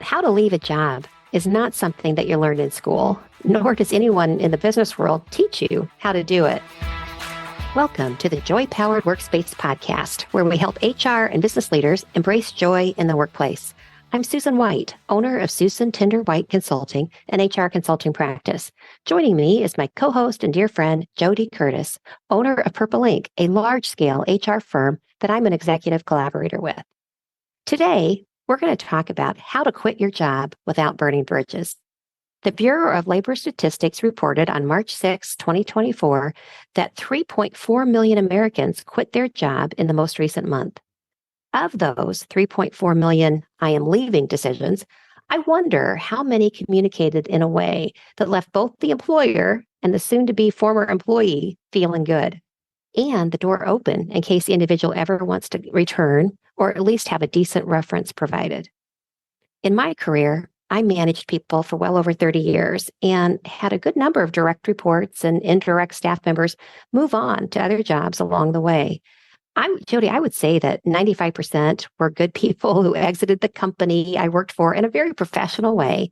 How to leave a job is not something that you learn in school, nor does anyone in the business world teach you how to do it. Welcome to the JoyPowered Workspace podcast, where we help HR and business leaders embrace joy in the workplace. I'm Susan White, owner of Susan Tinder White Consulting, an HR consulting practice. Joining me is my co-host and dear friend, JoDee Curtis, owner of Purple Ink, a large-scale HR firm that I'm an executive collaborator with. Today, we're going to talk about how to quit your job without burning bridges. The Bureau of Labor Statistics reported on March 6, 2024, that 3.4 million Americans quit their job in the most recent month. Of those 3.4 million I am leaving decisions, I wonder how many communicated in a way that left both the employer and the soon-to-be former employee feeling good, and the door open in case the individual ever wants to return or at least have a decent reference provided. In my career, I managed people for well over 30 years and had a good number of direct reports and indirect staff members move on to other jobs along the way. JoDee, I would say that 95% were good people who exited the company I worked for in a very professional way.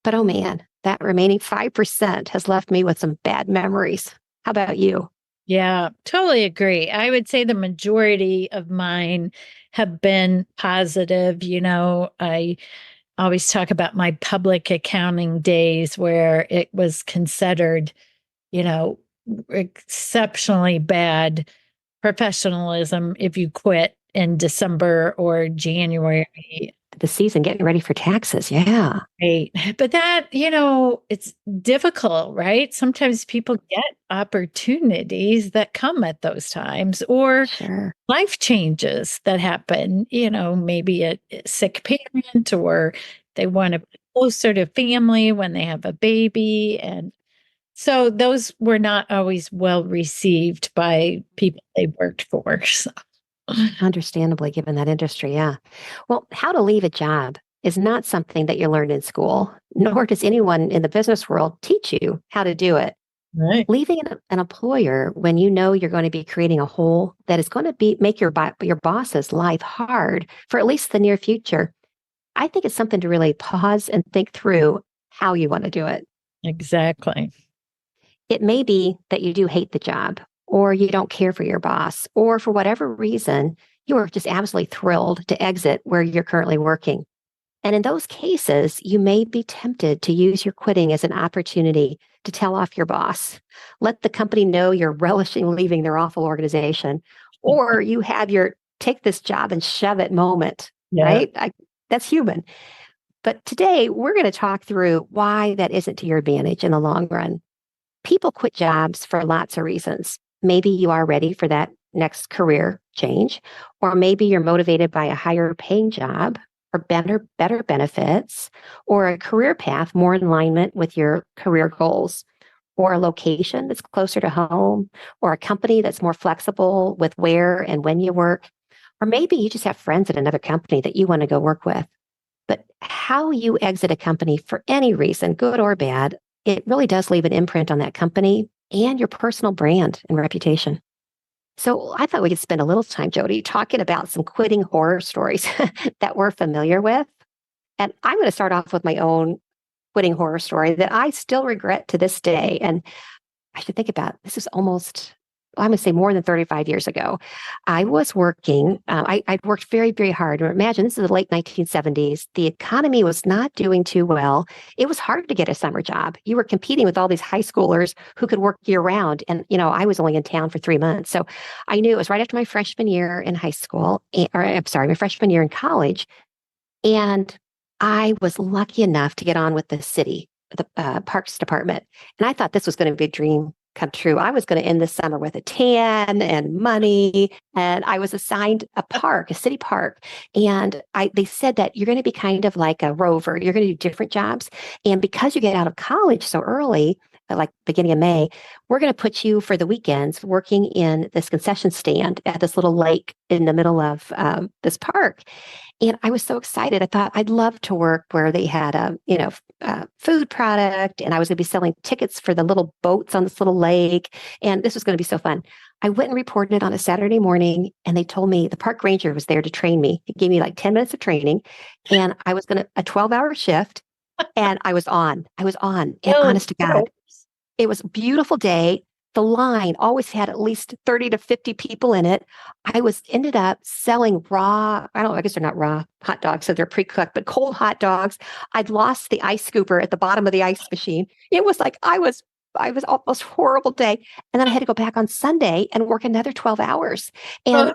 But oh man, that remaining 5% has left me with some bad memories. How about you? Yeah, totally agree. I would say the majority of mine have been positive. I always talk about my public accounting days where it was considered, exceptionally bad professionalism if you quit in December or January. The season getting ready for taxes. Yeah. Right. But that, it's difficult, right? Sometimes people get opportunities that come at those times or Sure. life changes that happen, maybe a sick parent or they want to be closer to family when they have a baby. And so those were not always well received by people they worked for. So. Understandably, given that industry, yeah. Well, how to leave a job is not something that you learn in school, nor does anyone in the business world teach you how to do it. Right. Leaving an employer when you know you're going to be creating a hole that is going to make your boss's life hard for at least the near future, I think it's something to really pause and think through how you want to do it. Exactly. It may be that you do hate the job, or you don't care for your boss, or for whatever reason, you are just absolutely thrilled to exit where you're currently working. And in those cases, you may be tempted to use your quitting as an opportunity to tell off your boss. Let the company know you're relishing leaving their awful organization, or you have your take this job and shove it moment, right? That's human. But today, we're going to talk through why that isn't to your advantage in the long run. People quit jobs for lots of reasons. Maybe you are ready for that next career change, or maybe you're motivated by a higher paying job or better benefits, or a career path more in alignment with your career goals, or a location that's closer to home, or a company that's more flexible with where and when you work, or maybe you just have friends at another company that you want to go work with. But how you exit a company for any reason, good or bad, it really does leave an imprint on that company and your personal brand and reputation. So I thought we could spend a little time, JoDee, talking about some quitting horror stories that we're familiar with. And I'm going to start off with my own quitting horror story that I still regret to this day. And I should think about, this is almost, I'm going to say more than 35 years ago. I was working, I'd worked very, very hard. Imagine this is the late 1970s. The economy was not doing too well. It was hard to get a summer job. You were competing with all these high schoolers who could work year round. And, I was only in town for 3 months. So I knew it was right after my freshman year in high school, my freshman year in college. And I was lucky enough to get on with the city, the parks department. And I thought this was going to be a dream come true. I was going to end this summer with a tan and money, and I was assigned a city park. And they said that you're going to be kind of like a rover. You're going to do different jobs. And because you get out of college so early, like beginning of May, we're going to put you for the weekends working in this concession stand at this little lake in the middle of this park. And I was so excited. I thought I'd love to work where they had food product, and I was going to be selling tickets for the little boats on this little lake. And this was going to be so fun. I went and reported it on a Saturday morning, and they told me the park ranger was there to train me. He gave me like 10 minutes of training, and I was going to a 12-hour shift, and I was on. And Oh, honest to God, it was a beautiful day. The line always had at least 30 to 50 people in it. I ended up selling raw, I don't know, I guess they're not raw hot dogs, so they're pre-cooked, but cold hot dogs. I'd lost the ice scooper at the bottom of the ice machine. It was like I was almost horrible day. And then I had to go back on Sunday and work another 12 hours. And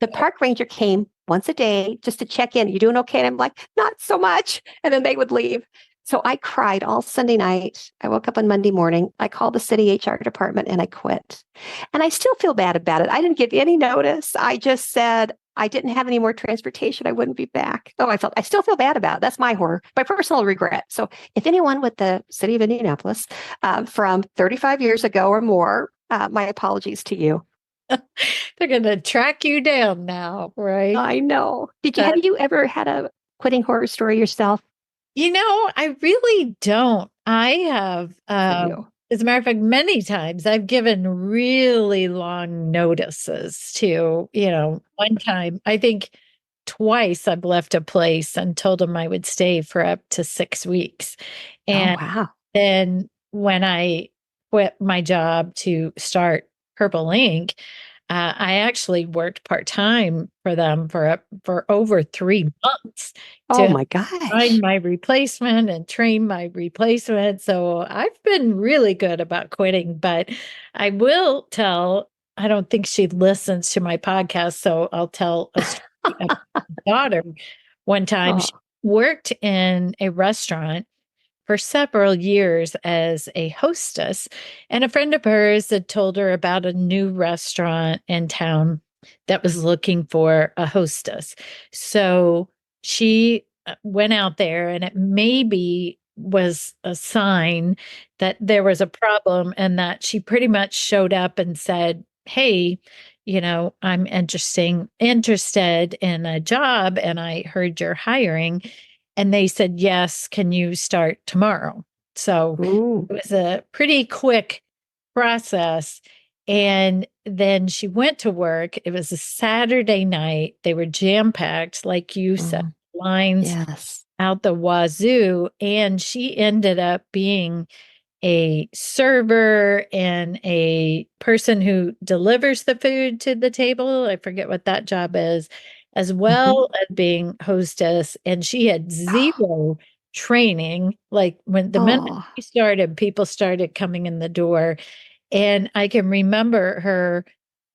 the park ranger came once a day just to check in. You doing okay? And I'm like, not so much. And then they would leave. So I cried all Sunday night. I woke up on Monday morning. I called the city HR department and I quit. And I still feel bad about it. I didn't give any notice. I just said I didn't have any more transportation. I wouldn't be back. Oh, I still feel bad about it. That's my horror, my personal regret. So if anyone with the city of Indianapolis from 35 years ago or more, my apologies to you. They're going to track you down now, right? I know. Have you ever had a quitting horror story yourself? I really don't. I have, You. as a matter of fact, many times I've given really long notices to, one time, I think twice I've left a place and told them I would stay for up to 6 weeks. Oh, And wow. then when I quit my job to start Purple Ink, I actually worked part-time for them for over 3 months Oh, to my find gosh. my replacement and train my replacement. So I've been really good about quitting, but I will tell, I don't think she listens to my podcast, so I'll tell a story of my daughter. One time Oh, she worked in a restaurant for several years as a hostess, and a friend of hers had told her about a new restaurant in town that was looking for a hostess. So she went out there, and it maybe was a sign that there was a problem, and that she pretty much showed up and said, "Hey, I'm interested in a job, and I heard you're hiring." And they said, "Yes, can you start tomorrow?" So ooh. it was a pretty quick process. And then she went to work. It was a Saturday night. They were jam packed, like you said, Oh, lines yes. out the wazoo. And she ended up being a server and a person who delivers the food to the table. I forget what that job is, as Mhm. well as being hostess. And she had zero training. Like when the minute Oh, she started, people started coming in the door. And I can remember her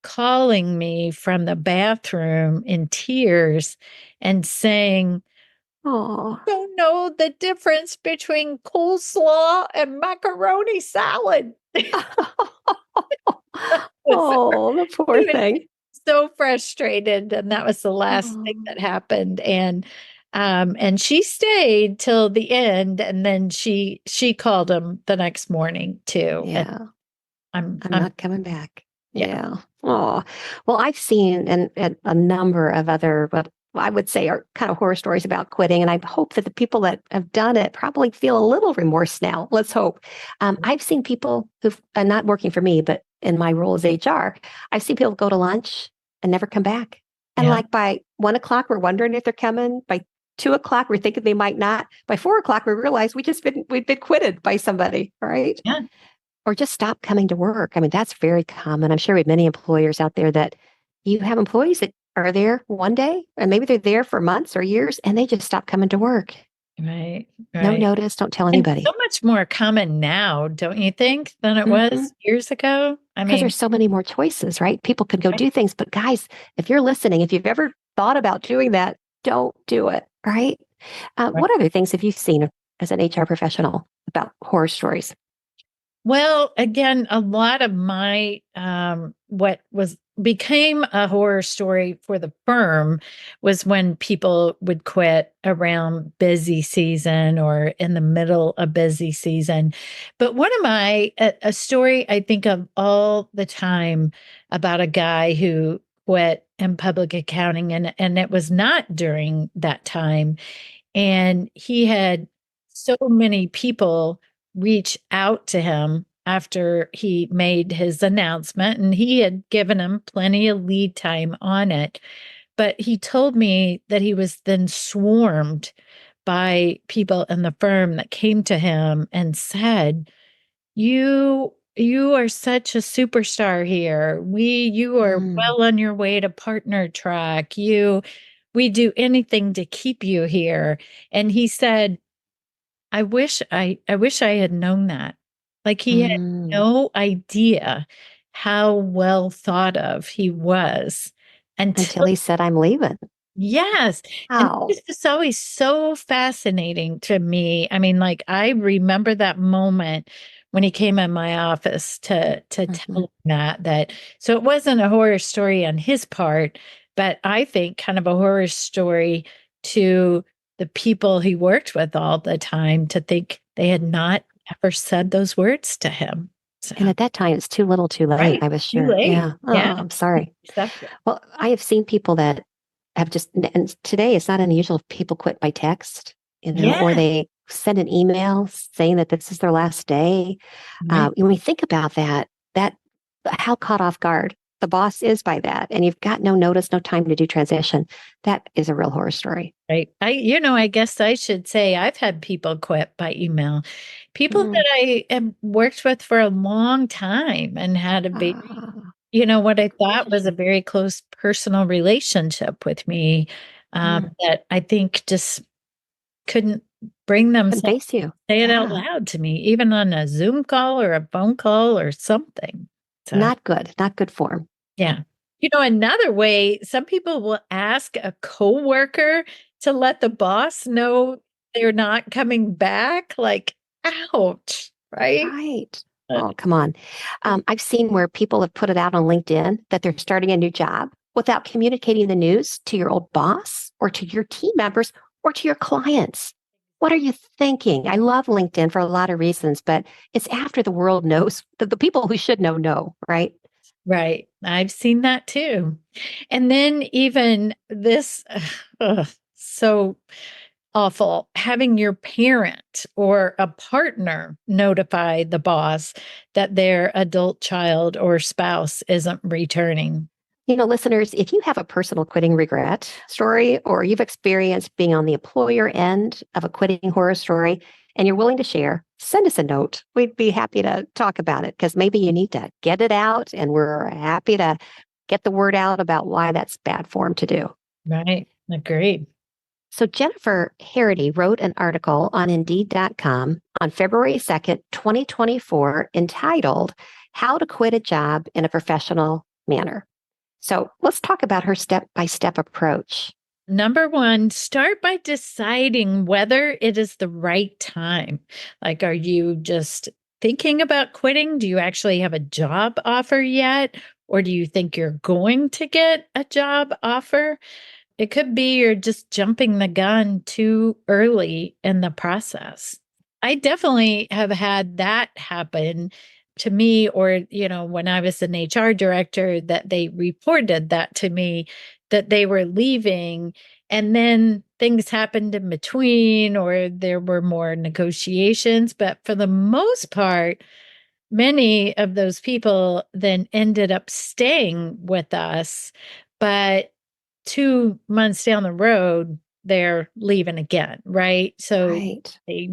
calling me from the bathroom in tears and saying, oh, "Don't know the difference between coleslaw and macaroni salad." Was oh, the poor thing. so frustrated, and that was the last thing Oh, that happened. And she stayed till the end, and then she called him the next morning too. And yeah. I'm I'm not coming back. yeah. Yeah. Oh, well, I've seen and a number of other, what I would say are kind of horror stories about quitting. And I hope that the people that have done it probably feel a little remorse now. Let's hope. I've seen people who've not working for me, but in my role as HR, I've seen people go to lunch and never come back. And Yeah. like by 1 o'clock, we're wondering if they're coming. By 2 o'clock, we're thinking they might not. By 4 o'clock, we realize we've been quitted by somebody, right? Yeah. Or just stop coming to work. I mean, that's very common. I'm sure we have many employers out there that you have employees that are there one day, and maybe they're there for months or years, and they just stop coming to work. Right. No Right. notice, don't tell And so anybody. much more common now, don't you think, than it was years ago? I Because mean, there's so many more choices, right? People could go right, do things. But guys, if you're listening, if you've ever thought about doing that, don't do it, right? right. What other things have you seen as an HR professional about horror stories? Well, again, a lot of my what was became a horror story for the firm was when people would quit around busy season or in the middle of busy season. But one of my a story I think of all the time about a guy who quit in public accounting, and it was not during that time, and he had so many people reach out to him after he made his announcement, and he had given him plenty of lead time on it. But he told me that he was then swarmed by people in the firm that came to him and said, you are such a superstar here. You are Mm, well on your way to partner track. We do anything to keep you here. And he said, I wish I had known that. Like he had mm. no idea how well thought of he was Until until he said, I'm leaving. yes. And Wow. it's just always so fascinating to me. I mean, like I remember that moment when he came in my office to tell Mhm. me that so it wasn't a horror story on his part, but I think kind of a horror story to the people he worked with all the time to think they had not ever said those words to him. So, And at that time, it's too little, too late, right. I was Too sure. late. Yeah. Yeah. Oh, I'm sorry. Accept it. Well, I have seen people that have just, and today it's not unusual if people quit by text, or Yeah. they send an email saying that this is their last day. Right. When we think about that how caught off guard the boss is by that, and you've got no notice, no time to do transition. That is a real horror story. Right. I guess I should say I've had people quit by email. People Mm. that I have worked with for a long time and had a very, Ah, what I thought was a very close personal relationship with me, mm. that I think just couldn't bring Couldn't themselves face you. to say it out Yeah. loud to me, even on a Zoom call or a phone call or something. So Not good. Not good form. yeah. Another way, some people will ask a coworker to let the boss know they're not coming back. Like, ouch, right? Right. Uh, Oh, come on. I've seen where people have put it out on LinkedIn that they're starting a new job without communicating the news to your old boss or to your team members or to your clients. What are you thinking? I love LinkedIn for a lot of reasons, but it's after the world knows that the people who should know, right? Right. I've seen that too. And then even this, so awful, having your parent or a partner notify the boss that their adult child or spouse isn't returning. Listeners, if you have a personal quitting regret story or you've experienced being on the employer end of a quitting horror story and you're willing to share, send us a note. We'd be happy to talk about it because maybe you need to get it out and we're happy to get the word out about why that's bad form to do. Right. Agreed. So Jennifer Harity wrote an article on Indeed.com on February 2nd, 2024, entitled How to Quit a Job in a Professional Manner. So let's talk about her step-by-step approach. Number one, start by deciding whether it is the right time. Like, are you just thinking about quitting? Do you actually have a job offer yet? Or do you think you're going to get a job offer? It could be you're just jumping the gun too early in the process. I definitely have had that happen to me, or, when I was an HR director, that they reported that to me that they were leaving. And then things happened in between, or there were more negotiations. But for the most part, many of those people then ended up staying with us. But 2 months down the road, they're leaving again, right? So Right. they,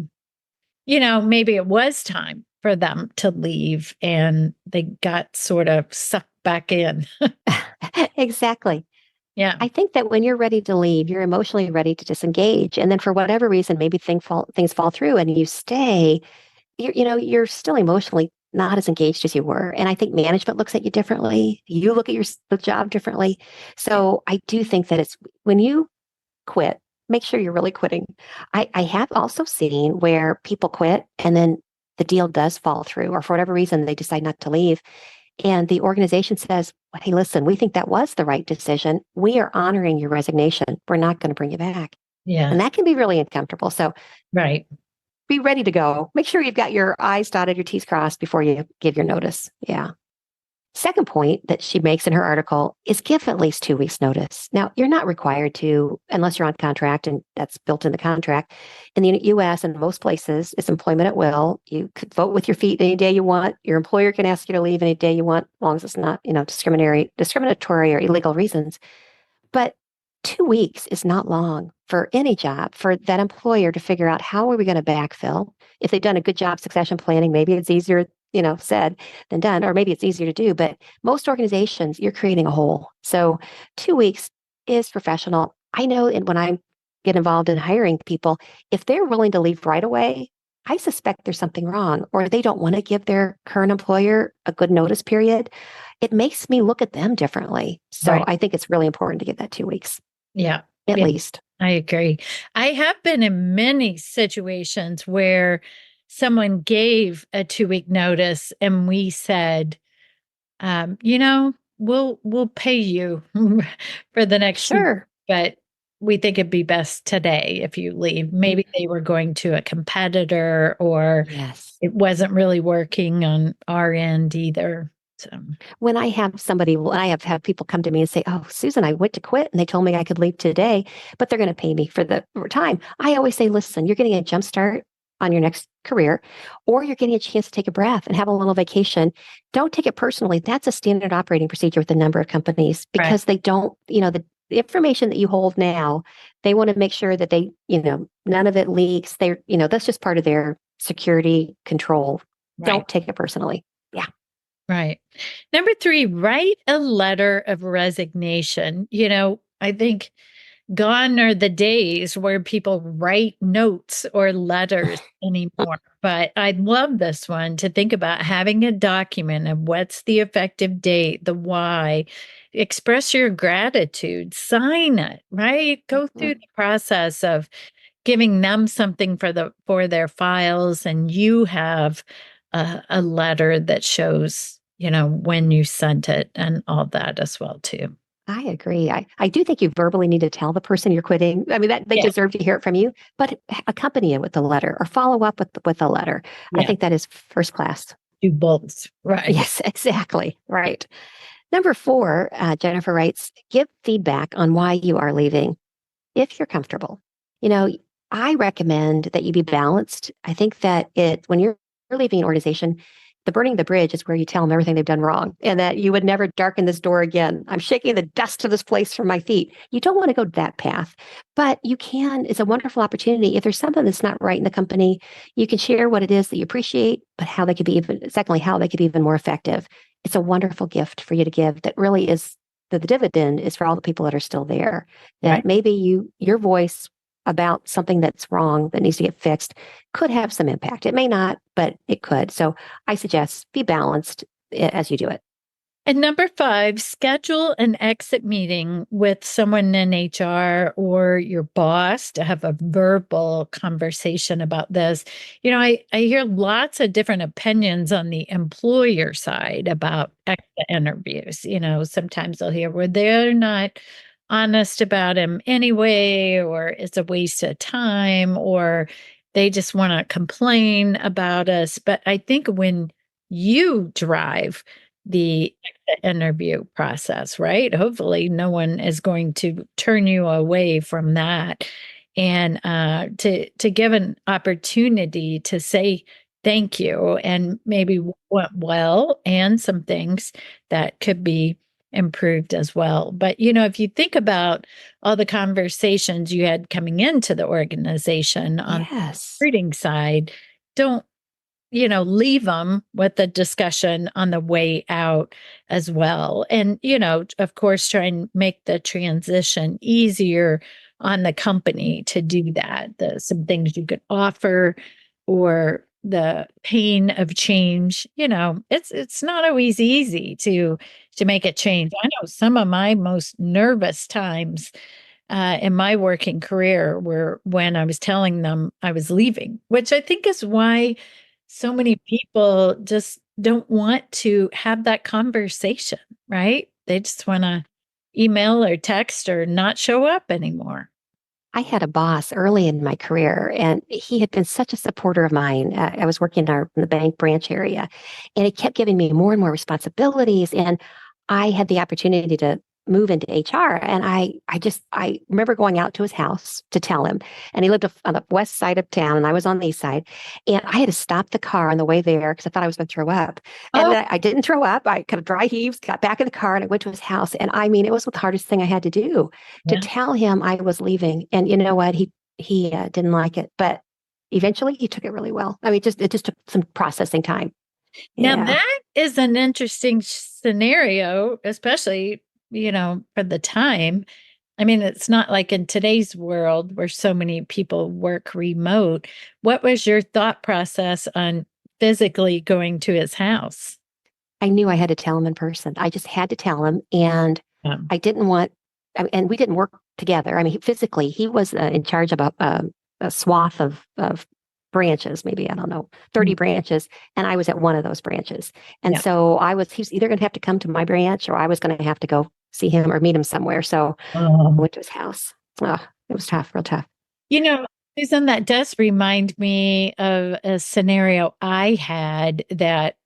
maybe it was time for them to leave and they got sort of sucked back in. Exactly. Yeah, I think that when you're ready to leave, you're emotionally ready to disengage. And then for whatever reason, maybe things fall through and you stay, you're still emotionally not as engaged as you were. And I think management looks at you differently. You look at the job differently. So I do think that it's when you quit, make sure you're really quitting. I have also seen where people quit and then the deal does fall through, or for whatever reason they decide not to leave, and the organization says, hey, listen, we think that was the right decision. We are honoring your resignation. We're not going to bring you back. Yeah. And that can be really uncomfortable. So Right. be ready to go. Make sure you've got your I's dotted, your T's crossed before you give your notice. Yeah. Second point that she makes in her article is give at least 2 weeks notice. Now, you're not required to, unless you're on contract, and that's built in the contract. In the US and most places, it's employment at will. You could vote with your feet any day you want. Your employer can ask you to leave any day you want, as long as it's not, discriminatory or illegal reasons. But 2 weeks is not long for any job, for that employer to figure out how are we going to backfill. If they've done a good job succession planning, maybe it's easier, said than done, or maybe it's easier to do. But most organizations, you're creating a hole. So 2 weeks is professional. I know, and when I get involved in hiring people, if they're willing to leave right away, I suspect there's something wrong, or they don't want to give their current employer a good notice period. It makes me look at them differently. So Right. I think it's really important to get that 2 weeks. Yeah. At least. I agree. I have been in many situations where someone gave a 2 week notice and we said, we'll pay you for the next week, Sure. but we think it'd be best today if you leave. Maybe they were going to a competitor or Yes. it wasn't really working on our end either. So When I have I have had people come to me and say, oh, Susan, I went to quit and they told me I could leave today, but they're going to pay me for the time. I always say, listen, you're getting a jump start on your next career, or you're getting a chance to take a breath and have a little vacation. Don't take it personally. That's a standard operating procedure with a number of companies because they don't, the information that you hold now, they want to make sure that none of it leaks. That's just part of their security control. Right. Don't take it personally. Yeah. Right. Number 3, write a letter of resignation. I think gone are the days where people write notes or letters anymore. But I love this one to think about having a document of what's the effective date, the why, express your gratitude, sign it, right? Go through the process of giving them something for their files, and you have a letter that shows, when you sent it and all that as well too. I agree. I do think you verbally need to tell the person you're quitting. I mean, that they deserve to hear it from you, but accompany it with a letter or follow up with a letter. I think that is first class. Do both. Right. Yes, exactly. Right. Number 4, Jennifer writes, give feedback on why you are leaving if you're comfortable. I recommend that you be balanced. I think that when you're leaving an organization, the burning the bridge is where you tell them everything they've done wrong and that you would never darken this door again. I'm shaking the dust of this place from my feet. You don't want to go that path, but you can. It's a wonderful opportunity. If there's something that's not right in the company, you can share what it is that you appreciate, but how they could be how they could be even more effective. It's a wonderful gift for you to give that really is the dividend is for all the people that are still there. That maybe your voice about something that's wrong that needs to get fixed could have some impact. It may not, but it could. So I suggest be balanced as you do it. And number 5, schedule an exit meeting with someone in HR or your boss to have a verbal conversation about this. I hear lots of different opinions on the employer side about exit interviews. Sometimes I'll hear, well, they're not honest about him anyway, or it's a waste of time, or they just want to complain about us. But I think when you drive the interview process, right? Hopefully, no one is going to turn you away from that. And to give an opportunity to say thank you and maybe went well and some things that could be improved as well. But, if you think about all the conversations you had coming into the organization on the recruiting side, don't leave them with a discussion on the way out as well. And, of course, try and make the transition easier on the company to do that. Some things you could offer or the pain of change, it's not always easy to make a change. I know some of my most nervous times in my working career were when I was telling them I was leaving, which I think is why so many people just don't want to have that conversation, right? They just want to email or text or not show up anymore. I had a boss early in my career, and he had been such a supporter of mine. I was working in the bank branch area, and he kept giving me more and more responsibilities. And I had the opportunity to move into HR. And I remember going out to his house to tell him. And he lived on the west side of town, and I was on the east side. And I had to stop the car on the way there because I thought I was going to throw up. And Oh, then I didn't throw up. I kind of dry heaves, got back in the car, and I went to his house. And I mean, it was the hardest thing I had to do to yeah. tell him I was leaving. And you know what? He didn't like it, but eventually he took it really well. I mean, it just took some processing time. Now Yeah, that is an interesting scenario, especially, for the time. I mean, it's not like in today's world where so many people work remote. What was your thought process on physically going to his house? I knew I had to tell him in person. I just had to tell him, and Um, I didn't want. And we didn't work together. I mean, physically, he was in charge of a swath of branches, maybe I don't know, 30 mm, branches, and I was at one of those branches. And yeah. so he was either going to have to come to my branch, or I was going to have to go see him or meet him somewhere. So I Um, went to his house. Oh, it was tough, real tough. You know, Susan, that does remind me of a scenario I had that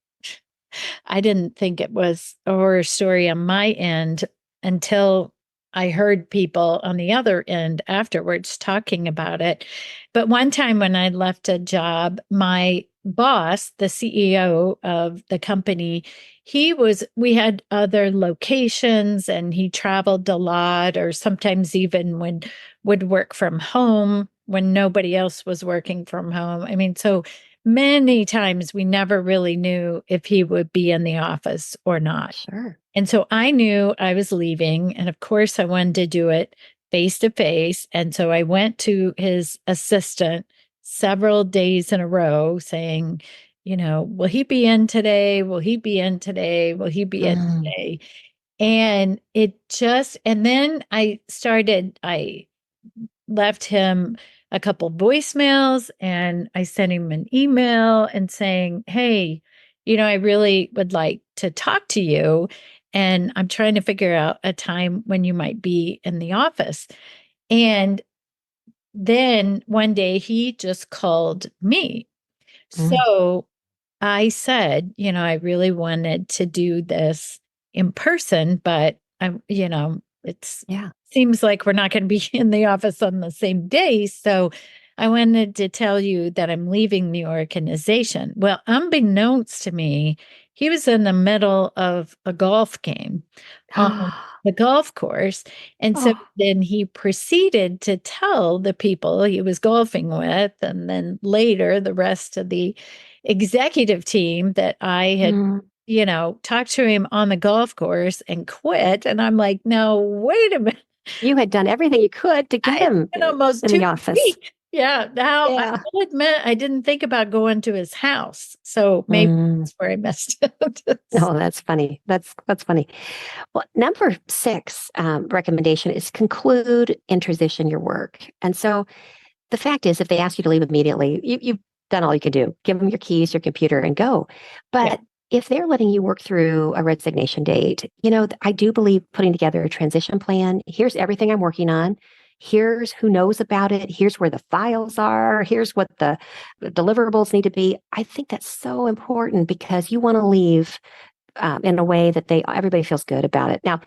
I didn't think it was a horror story on my end until I heard people on the other end afterwards talking about it. But one time when I left a job, my boss, the CEO of the company, we had other locations and he traveled a lot, or sometimes even would work from home when nobody else was working from home. I mean, so many times we never really knew if he would be in the office or not. Sure. And so I knew I was leaving. And of course, I wanted to do it face to face. And so I went to his assistant several days in a row saying, will he be in today? Will he be in today? Will he be in Mm, today? And then I left him a couple voicemails and I sent him an email and saying, hey, I really would like to talk to you. And I'm trying to figure out a time when you might be in the office. And then one day he just called me. mm, So I said, I really wanted to do this in person, but it's yeah. seems like we're not going to be in the office on the same day. So I wanted to tell you that I'm leaving the organization. Well, unbeknownst to me, he was in the middle of a golf game on the golf course. And so Oh, then he proceeded to tell the people he was golfing with, and then later the rest of the executive team that I had, mm. talked to him on the golf course and quit. And I'm like, no, wait a minute. You had done everything you could to get It's him been almost in two the office. weeks. Yeah. Now I Yeah. will admit I didn't think about going to his house. So maybe Mm. that's where I messed up. Oh, that's funny. That's funny. Well, number six recommendation is conclude and transition your work. And so the fact is, if they ask you to leave immediately, you've done all you can do. Give them your keys, your computer, and go. Yeah. But if they're letting you work through a resignation date, I do believe putting together a transition plan. Here's everything I'm working on. Here's who knows about it. Here's where the files are. Here's what the deliverables need to be. I think that's so important because you want to leave in a way that everybody feels good about it. Now,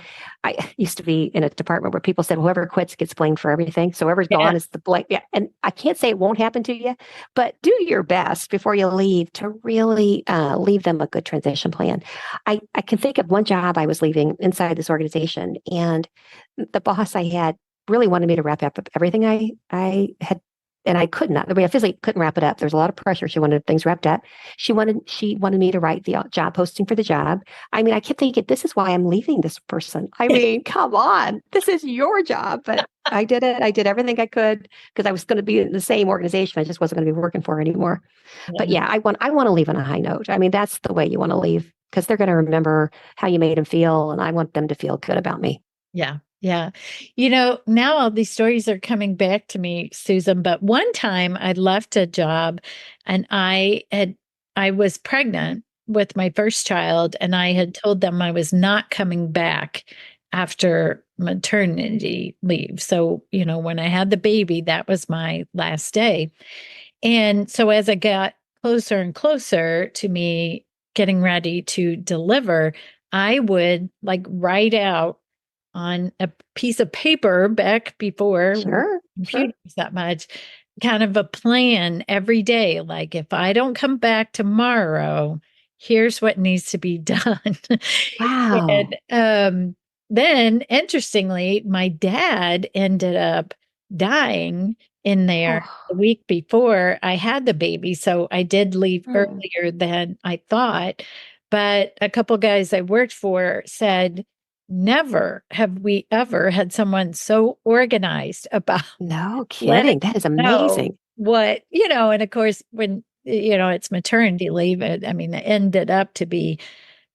I used to be in a department where people said whoever quits gets blamed for everything. So whoever's Yeah. gone is the blame. Yeah, and I can't say it won't happen to you, but do your best before you leave to really leave them a good transition plan. I can think of one job I was leaving inside this organization, and the boss I had really wanted me to wrap up everything I had, and I could not. I mean, I physically couldn't wrap it up. There was a lot of pressure. She wanted things wrapped up. She wanted me to write the job posting for the job. I mean, I kept thinking, this is why I'm leaving this person. I mean, come on, this is your job. But I did it. I did everything I could because I was going to be in the same organization. I just wasn't going to be working for her anymore. But Yeah. yeah, I want to leave on a high note. I mean, that's the way you want to leave because they're going to remember how you made them feel, and I want them to feel good about me. Yeah. Yeah. Now all these stories are coming back to me, Susan. But one time I left a job and I had I was pregnant with my first child, and I had told them I was not coming back after maternity leave. So, when I had the baby, that was my last day. And so as I got closer and closer to me getting ready to deliver, I would like write out on a piece of paper back before we had Sure. computers that much, kind of a plan every day. Like, if I don't come back tomorrow, here's what needs to be done. Wow. And then, interestingly, my dad ended up dying in there the Oh. week before I had the baby. So I did leave Mm. earlier than I thought. But a couple guys I worked for said, never have we ever had someone so organized about No letting kidding. That is know amazing. and of course, when, it's maternity leave, I mean, it ended up to be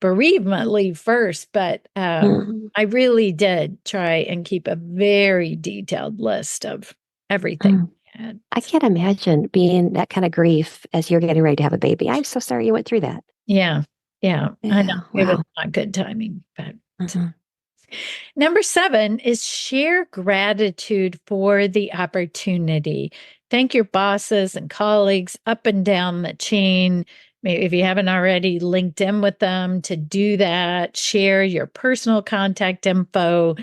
bereavement leave first, but Mhm. I really did try and keep a very detailed list of everything Mm. I had. I can't imagine being that kind of grief as you're getting ready to have a baby. I'm so sorry you went through that. Yeah. Yeah. I know Yeah. it was Wow. not good timing, but Mhm. number 7 is share gratitude for the opportunity. Thank your bosses and colleagues up and down the chain. Maybe if you haven't already, linked in with them to do that. Share your personal contact info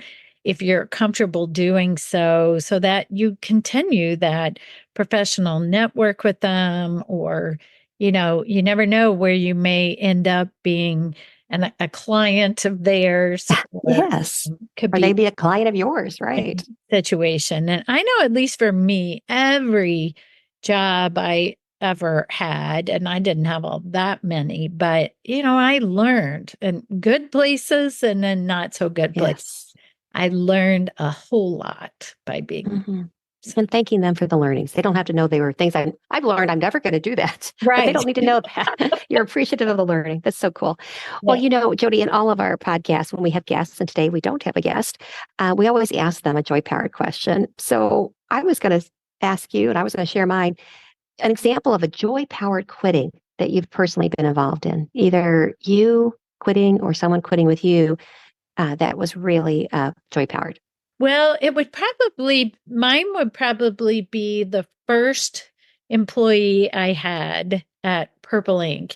if you're comfortable doing so, so that you continue that professional network with them, or, you never know where you may end up being a client of theirs, or Yes. could Or they be be a client of yours, any right? situation. And I know, at least for me, every job I ever had, and I didn't have all that many, but I learned in good places and then not so good places. Yes. I learned a whole lot by being Mhm. so, And thanking them for the learnings. They don't have to know they were things I've learned. I'm never going to do that, but they right. don't need to know that. You're appreciative of the learning. That's so cool. Well, Yeah. JoDee, in all of our podcasts, when we have guests, and today we don't have a guest, we always ask them a joy powered question. So I was going to ask you, and I was going to share mine, an example of a joy powered quitting that you've personally been involved in, either you quitting or someone quitting with you that was really joy powered. Well, mine would probably be the first employee I had at Purple Ink.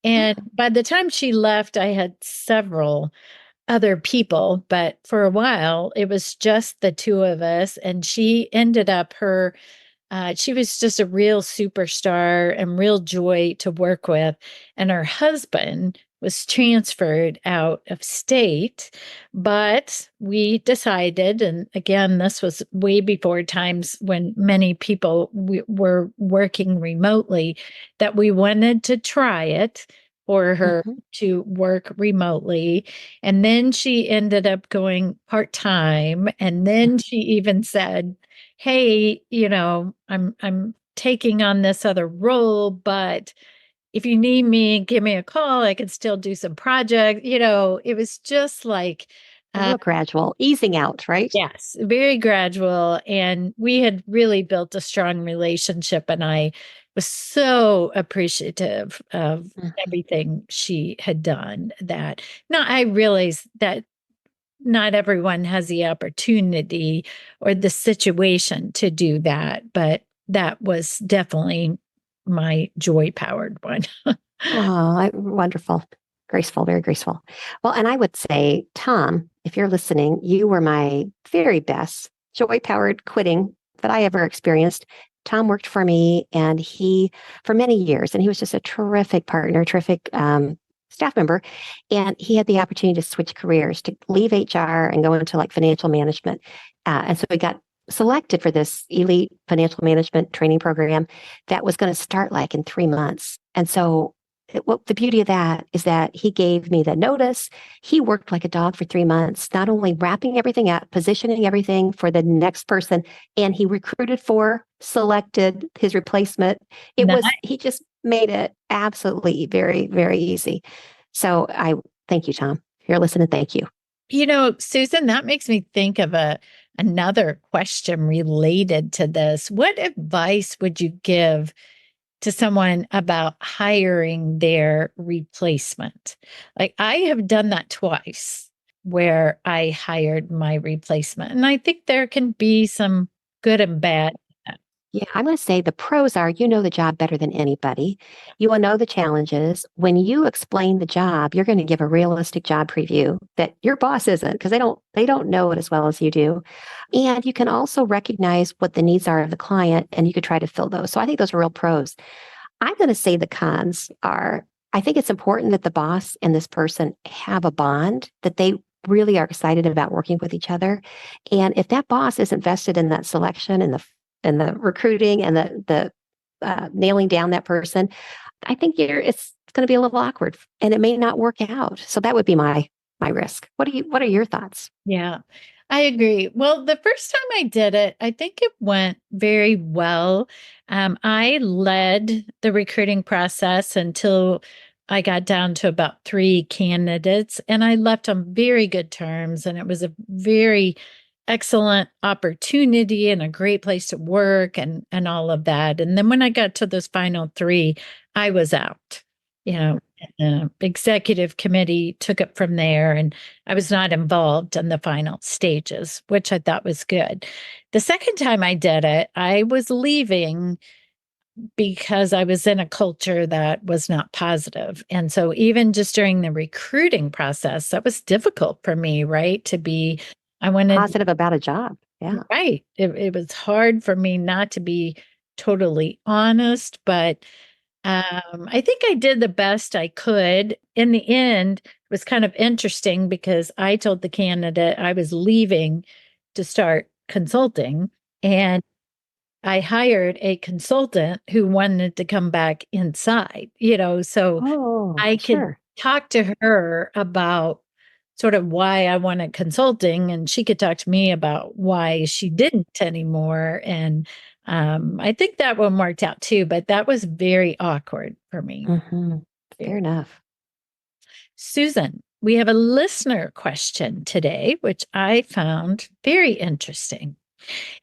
And by the time she left, I had several other people, but for a while, it was just the two of us. And she was just a real superstar and real joy to work with. And her husband was transferred out of state. But we decided, and again, this was way before times when many people were working remotely, that we wanted to try it for her Mhm. to work remotely. And then she ended up going part time. And then she even said, hey, I'm taking on this other role, but if you need me, give me a call. I can still do some projects. It was just like, A uh, real gradual easing out, right? yes, very gradual. And we had really built a strong relationship. And I was so appreciative of Mhm. everything she had done, that now I realize that not everyone has the opportunity or the situation to do that, but that was definitely my joy powered one. Oh, wonderful. Graceful, very graceful. Well, and I would say, Tom, if you're listening, you were my very best joy powered quitting that I ever experienced. Tom worked for me and for many years, and he was just a terrific partner, terrific staff member. And he had the opportunity to switch careers, to leave HR and go into like financial management. And so he got selected for this elite financial management training program that was going to start like in 3 months. And so the beauty of that is that he gave me the notice. He worked like a dog for 3 months, not only wrapping everything up, positioning everything for the next person, and he selected his replacement. He just made it absolutely very, very easy. So I thank you, Tom. If you're listening, thank you. Susan, that makes me think of another question related to this. What advice would you give to someone about hiring their replacement. Like I have done that twice where I hired my replacement. And I think there can be some good and bad. Yeah, I'm going to say the pros are you know the job better than anybody. You will know the challenges. When you explain the job, you're going to give a realistic job preview that your boss isn't because they don't know it as well as you do. And you can also recognize what the needs are of the client and you could try to fill those. So I think those are real pros. I'm going to say the cons are I think it's important that the boss and this person have a bond, that they really are excited about working with each other. And if that boss is invested in that selection and the recruiting and the nailing down that person, I think it's going to be a little awkward and it may not work out. So that would be my risk. What are your thoughts? Yeah, I agree. Well, the first time I did it, I think it went very well. I led the recruiting process until I got down to about 3 candidates, and I left on very good terms. And it was a very excellent opportunity and a great place to work and all of that. And then when I got to those final 3, I was out. You know, executive committee took it from there, and I was not involved in the final stages, which I thought was good. The second time I did it, I was leaving because I was in a culture that was not positive. And so even just during the recruiting process, that was difficult for me, right? I wanted Positive about a job. Yeah. right. It was hard for me not to be totally honest, but I think I did the best I could. In the end, it was kind of interesting because I told the candidate I was leaving to start consulting, and I hired a consultant who wanted to come back inside, so Oh, I could sure. talk to her about sort of why I wanted consulting, and she could talk to me about why she didn't anymore. And I think that one worked out too, but that was very awkward for me. Hmm. Fair Very. enough. Susan, we have a listener question today, which I found very interesting.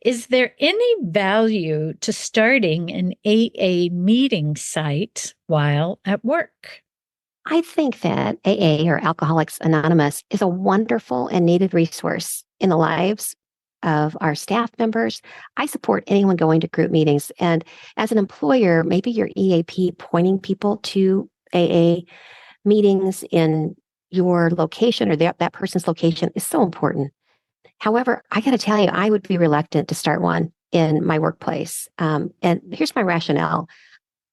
Is there any value to starting an AA meeting site while at work? I think that AA or Alcoholics Anonymous is a wonderful and needed resource in the lives of our staff members. I support anyone going to group meetings. And as an employer, maybe your EAP pointing people to AA meetings in your location or that person's location is so important. However, I got to tell you, I would be reluctant to start one in my workplace. And here's my rationale.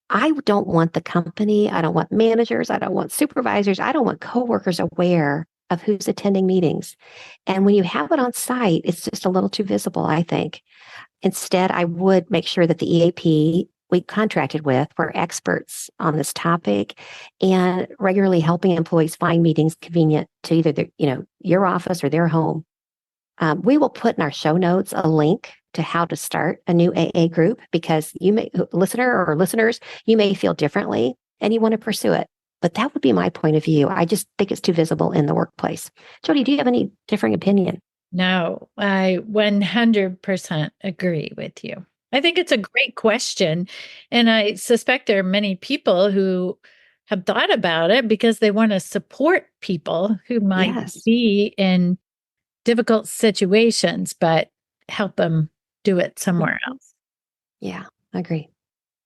I don't want the company, I don't want managers, I don't want supervisors, I don't want coworkers aware of who's attending meetings. And when you have it on site, it's just a little too visible, I think. Instead, I would make sure that the EAP we contracted with were experts on this topic and regularly helping employees find meetings convenient to either your office or their home. We will put in our show notes a link to how to start a new AA group because listeners, you may feel differently and you want to pursue it. But that would be my point of view. I just think it's too visible in the workplace. JoDee, do you have any differing opinion? No, I 100% agree with you. I think it's a great question. And I suspect there are many people who have thought about it because they want to support people who might Yes. be in difficult situations, but help them do it somewhere Mhm. else. Yeah, I agree.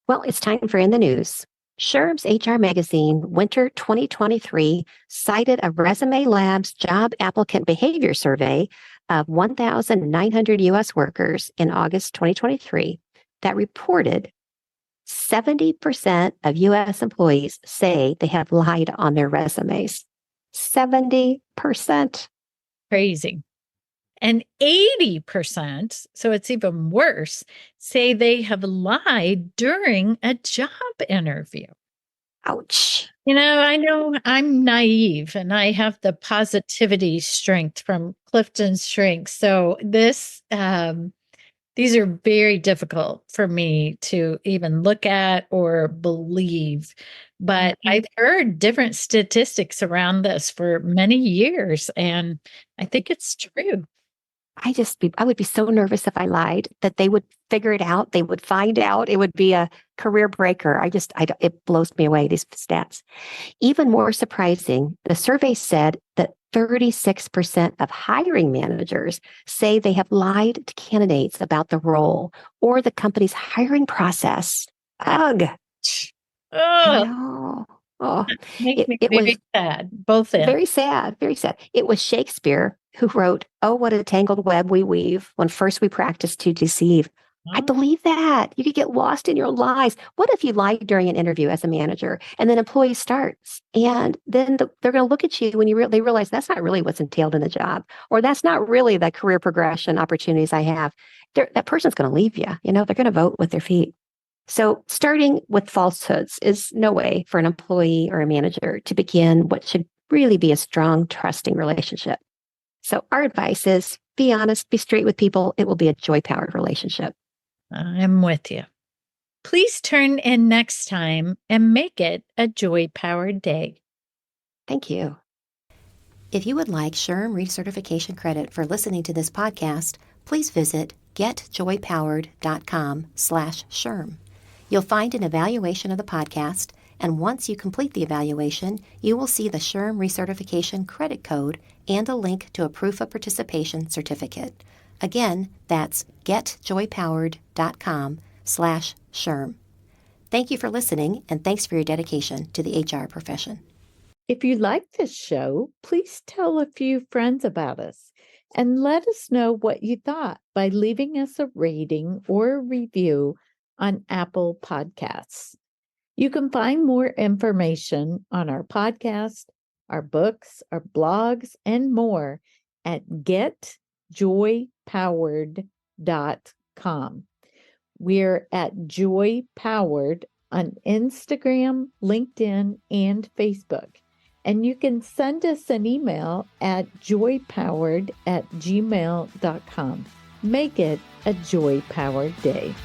Well, it's time for In the News. SHRM's HR Magazine Winter 2023 cited a Resume Labs job applicant behavior survey of 1,900 U.S. workers in August 2023 that reported 70% of U.S. employees say they have lied on their resumes. 70%. Crazy. And 80%, so it's even worse, say they have lied during a job interview. Ouch. I know I'm naive and I have the positivity strength from Clifton Strength. So these are very difficult for me to even look at or believe. But I've heard different statistics around this for many years, and I think it's true. I would be so nervous if I lied that they would figure it out. They would find out. It would be a career breaker. It blows me away, these stats. Even more surprising, the survey said that 36% of hiring managers say they have lied to candidates about the role or the company's hiring process. Ugh. I Oh, know. Oh, make me it very was sad. Both ends. very sad, very sad. It was Shakespeare who wrote, "Oh, what a tangled web we weave when first we practice to deceive." I Oh, believe that. You could get lost in your lies. What if you lied during an interview as a manager and then employee starts and then they're going to look at you when they realize that's not really what's entailed in the job, or that's not really the career progression opportunities I have. That person's going to leave you. They're going to vote with their feet. So starting with falsehoods is no way for an employee or a manager to begin what should really be a strong, trusting relationship. So our advice is be honest, be straight with people. It will be a joy-powered relationship. I'm with you. Please turn in next time and make it a joy-powered day. Thank you. If you would like SHRM recertification credit for listening to this podcast, please visit getjoypowered.com/SHRM. You'll find an evaluation of the podcast, and once you complete the evaluation, you will see the SHRM recertification credit code and a link to a proof of participation certificate. Again, that's getjoypowered.com/SHRM. Thank you for listening, and thanks for your dedication to the HR profession. If you like this show, please tell a few friends about us and let us know what you thought by leaving us a rating or a review on Apple Podcasts. You can find more information on our podcast, our books, our blogs, and more at getjoypowered.com. We're at JoyPowered on Instagram, LinkedIn, and Facebook. And you can send us an email at joypowered@gmail.com. Make it a joy-powered day.